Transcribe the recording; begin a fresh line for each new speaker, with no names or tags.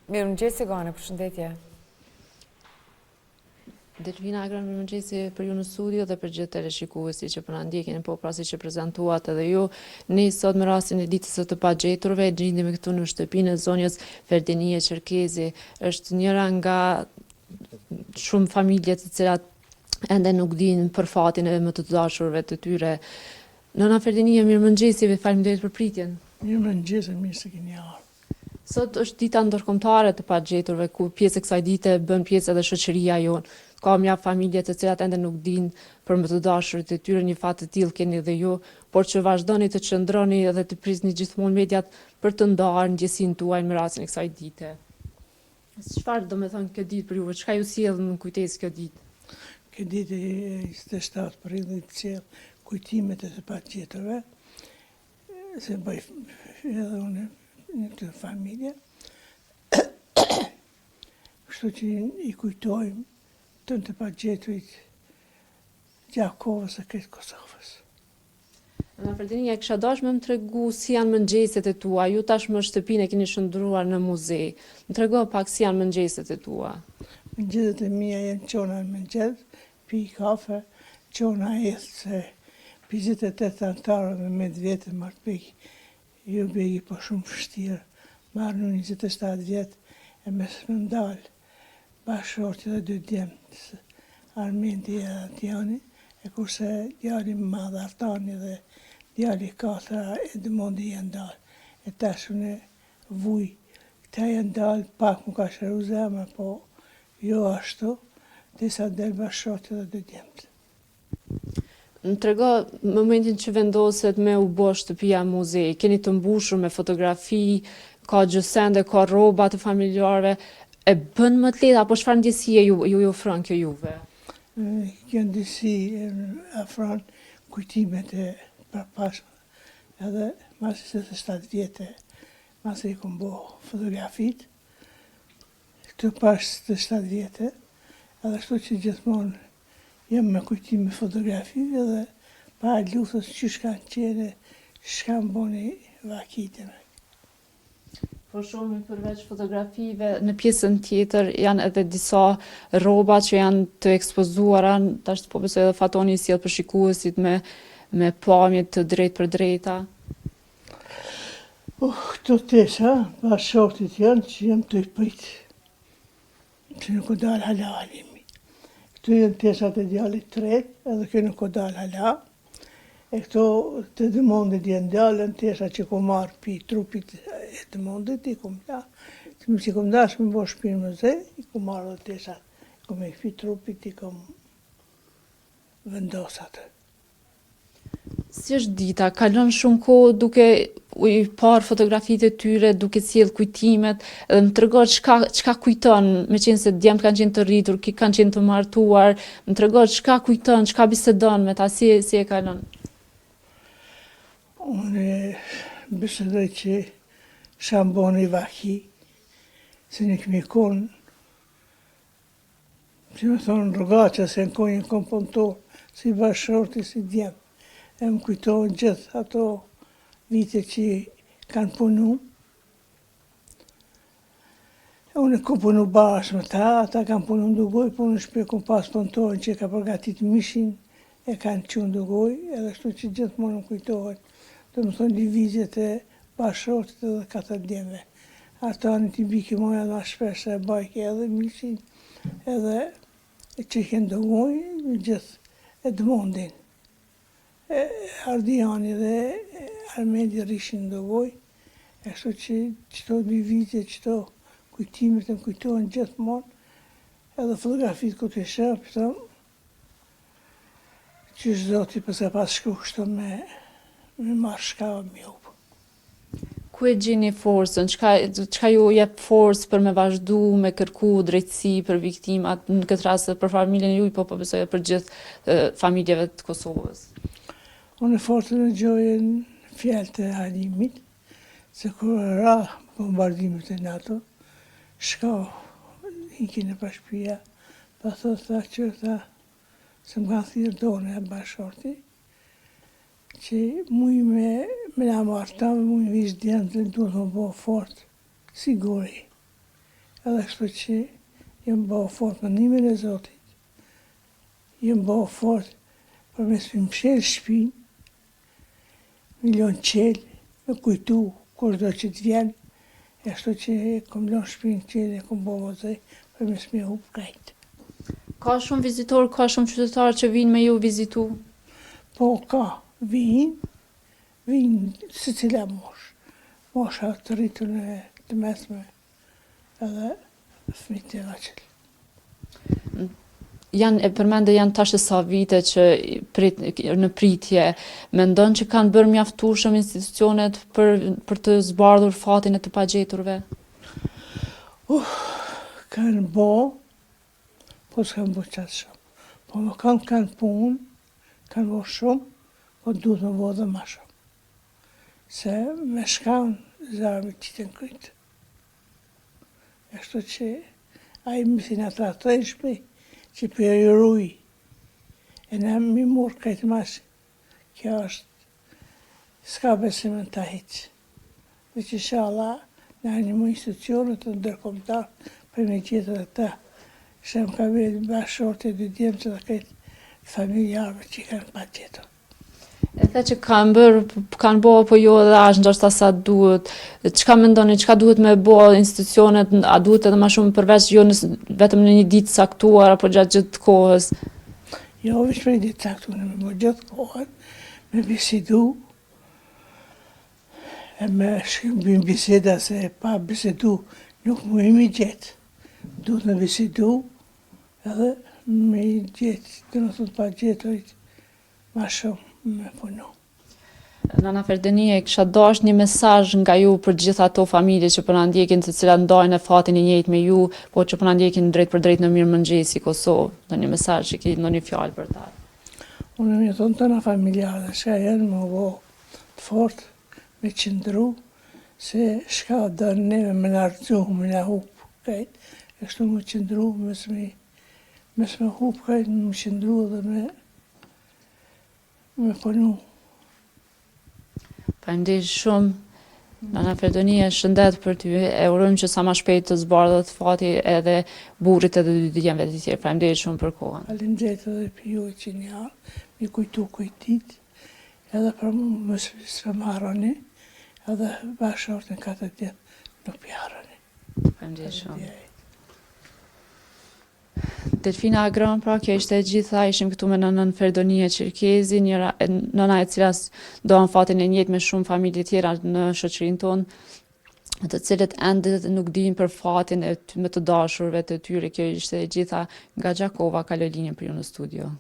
Mirëmëngjes Gane, përshëndetje.
Delvina Agran, mirëmëngjesi për ju në studio dhe për gjithë teleshikuesi që po na ndjekin, po pra si që prezantuat edhe ju. Ne sot me rastin e ditës së të pagjeturve gjendemi këtu në shtëpinë e zonjës Ferdinie Çerkezi. Është njëra nga shumë familje të cilat ende nuk dinë për fatin e më të dashurve të tyre. Nëna Ferdinie, mirëmëngjesi dhe faleminderit për pritjen.
Mirëmëngjes, mirë se keni ardhur.
Sot është dita ndërkombëtare të pagjeturve, ku pjesë e kësaj dite bën pjesë edhe shoqëria jonë. Ka mjaft familje të cilat ende nuk dinë për më të dashurit e tyre, një fat të tillë keni dhe ju, por që vazhdoni të qëndroni edhe të prisni gjithmonë mediat për të ndarë ndjesinë tuaj në rastin e kësaj dite. Çfarë do të thonë kjo ditë për juve? Çka ju sjell në kujtesë kjo ditë?
Kjo ditë e 27 prillit sjell kujtimet e të pagjeturve, se bëj edhe unë në të familje. Kështu që i kujtojmë të pagjeturit gjatë kohës së këtë Kosovës.
Në Ferdinie, kisha dashur më tregu si janë mëngjeset e tua. Ju tashmë shtëpinë e keni shndruar në muze. Më trego pak si janë mëngjeset e tua.
Mëngjeset e mia janë çona në mëngjes, pi kafe, çona se 28 antarë me 10 vjetë marrë peki. Jo begi po shumë vështirë, marrë në 27 vjetë e me së më ndalë bashkëshorti dhe 2 djemët, Armendi e Atjani, e kurse djali më madhe Artani dhe djali 4 Edmondi janë dalë. E tashun e vuj, këta janë dalë, pak më ka shëru zemra, po jo ashtu, disa del bashkëshorti dhe 2 djemët.
Më trego momentin që vendoset me u bë shtëpia muze, keni të mbushur me fotografi, ka gjësende, ka rroba të familjarëve, e bën më të lehtë apo çfarë ndjesie ju ofron kjo juve?
Kjo ndjesi afron kujtimet e përpashme, edhe masi 27 vjetë, masi i kom bo fotografit, këtë pash 27 vjetë, edhe shto që gjithmonë jam me kujtime fotografive dhe pa luftës që shkanë qene, shkanë boni vakitime.
Po shumë përveç fotografive, në pjesën tjetër janë edhe disa rroba që janë të ekspozuara, tash po besoj edhe Fatoni sjell për shikuesit me pamje të drejtë për drejta.
Këto tesa, bashkëshortit janë që jam të i pëjtë, që nuk o dalë hala halimi. Këto janë tesat e djallit tret, edhe kjo nuk o dalë hala. E këto të Edmondit janë dalën, tesa që ko marë pi trupit e Edmondit, i kom la. Që kom dash me bo shpinë mëze, i kom marë dhe tesat. I kom e pi trupit, i kom vendosat.
Si është dita? Kalon shumë kohë duke i parë fotografitë e tyre, duke sjell kujtimet, dhe më tregon çka kujton, meqense djemt kanë qenë të rritur, kanë qenë të martuar, më tregon çka kujton, çka bisedon me ta, si e kalon.
Unë bisedoj që shambon i vaki, se një këmi konë, që me thonë rrugaqa, se në konjë kom punëtor, si bashkëshorti, si djemë. E më kujtojnë gjithë ato vite që kanë punu. Unë kom punu bashkë me ta, ata kanë punu në Dugoj, po unë shpe kom pas punëtorin që ka përgatit mishin, e kanë qënë Dugoj, edhe shtu që gjithmonë më kujtojnë. Dhe më thonë divizjet e bashkëshortit edhe 4 djemve. Ata në t'i biki moja nga shpesh e bajke edhe mishin, edhe që i kënë Dugoj, gjithë Edmondin. Ardiani dhe Armendi rishin në Dugoj, e kështu që qëto divizje, qëto kujtimet e më kujtojnë gjithmonë, edhe fotografit ku të shërë, pëtëm, që zoti përse pas shku kështu me marrë shka o mjopë.
Ku e gjeni forcën? Çka ju jep forcë për me vazhdu, me kërku drejtësi për viktimat, në këtë rast për familjen e juaj, po besoj për gjithë familjeve të Kosovës?
Unë forcën e gjojë në fjallë të Halimit, se kur ra bombardimet e NATO, shka ikin e pashpia, pa thot që se më kanë thirë done e bashkëshorti, që muj me la marta, muj vishë djenë të duhet më bo fort, siguri. Edhe kështu që jem bëhë fort në nimin e Zotit, jem bëhë fort për mes më mshelë shpinë, milion qelë, me kujtu kur do që të vjenë, e kështu që kom lënë shpinë qelë e kom bëhë vëzëj për mes me hupë kajtë.
Ka shumë vizitorë, ka shumë qytetarë që vinë me ju vizitu?
Po ka, vinë si cila mosha të rritën e të mesme edhe fëmijët e veçel.
E përmende janë tash sa vite që në pritje, mendon që kanë bërë mjaftueshëm institucionet për të zbardhur fatin e të pagjeturve?
Kanë bo, po s'kanë bo qatë shumë. Po më kanë punë, kanë bo shumë, po duhet me bo dhe ma shumë. Se me shkanë zarë me qitën krytë. E shtu që a i mësi nga tratojnë shpej, që për i rruj, e në mi murë kajtë masi. Kjo është, s'ka besim në ta heqë. Dhe që shala, në një më institucionet të ndërkomtar, për me gjithë dhe ta, se më ka vejtë bashkërët e dy djemë që dhe kajtë familjarëve që i kanë pa gjithë.
E the që kanë bërë, po jo edhe ashtë ndoshta sa duhet. Çka mendoni, çka duhet me bë institucionet, a duhet edhe më shumë përveç jo vetëm në një ditë caktuar apo gjatë gjithë kohës?
Jo, vetëm në një ditë caktuar, me bë gjithë kohën, me bisedu, e me shkëmbim biseda se pa bisedu nuk mu imi gjetë. Duhet me bisedu edhe me i gjetë, të në thotë pa gjetërit, ma shumë. Me punu.
Nana Ferdenia, kisha dash një mesazh nga ju për gjitha ato familje që po na ndjekin, të cilat ndajnë fatin e njëjtë me ju, po që po na ndjekin drejt për drejt në Mirëmëngjes i Kosovë. Ndonjë mesazh që keni, ndonjë fjalë për ta?
Unë më thonë të na familjarë, shka janë më bo të fort, me qëndru, se shka dënë neve me në rëcu, me në hupë kajtë, e kështu më qëndru, mes me hupë kajtë, me qëndru dhe me punu.
Faleminderit shumë. Nana Ferdenia, shëndet për ty. E urojmë që sa më shpejt të zbardhet fati edhe burrit edhe dy djemve të tjerë. Faleminderit shumë për kohën.
Faleminderit edhe për ju që një halë, mi kujtu kujtit, edhe për mu më së më harroni, edhe bashkërët në 4 djetë nuk pi harroni.
Faleminderit shumë. Delfina Agron, pra, kjo ishte e gjitha, ishim këtu me nënën Ferdenia Qerkezi, nëna e cila doan fatin e njëjtë me shumë familje tjera në shoqërinë tonë, të cilët ende nuk dinë për fatin e me të dashurve të tyre. Kjo ishte e gjitha nga Gjakova, kaloj linjën për ju në studio.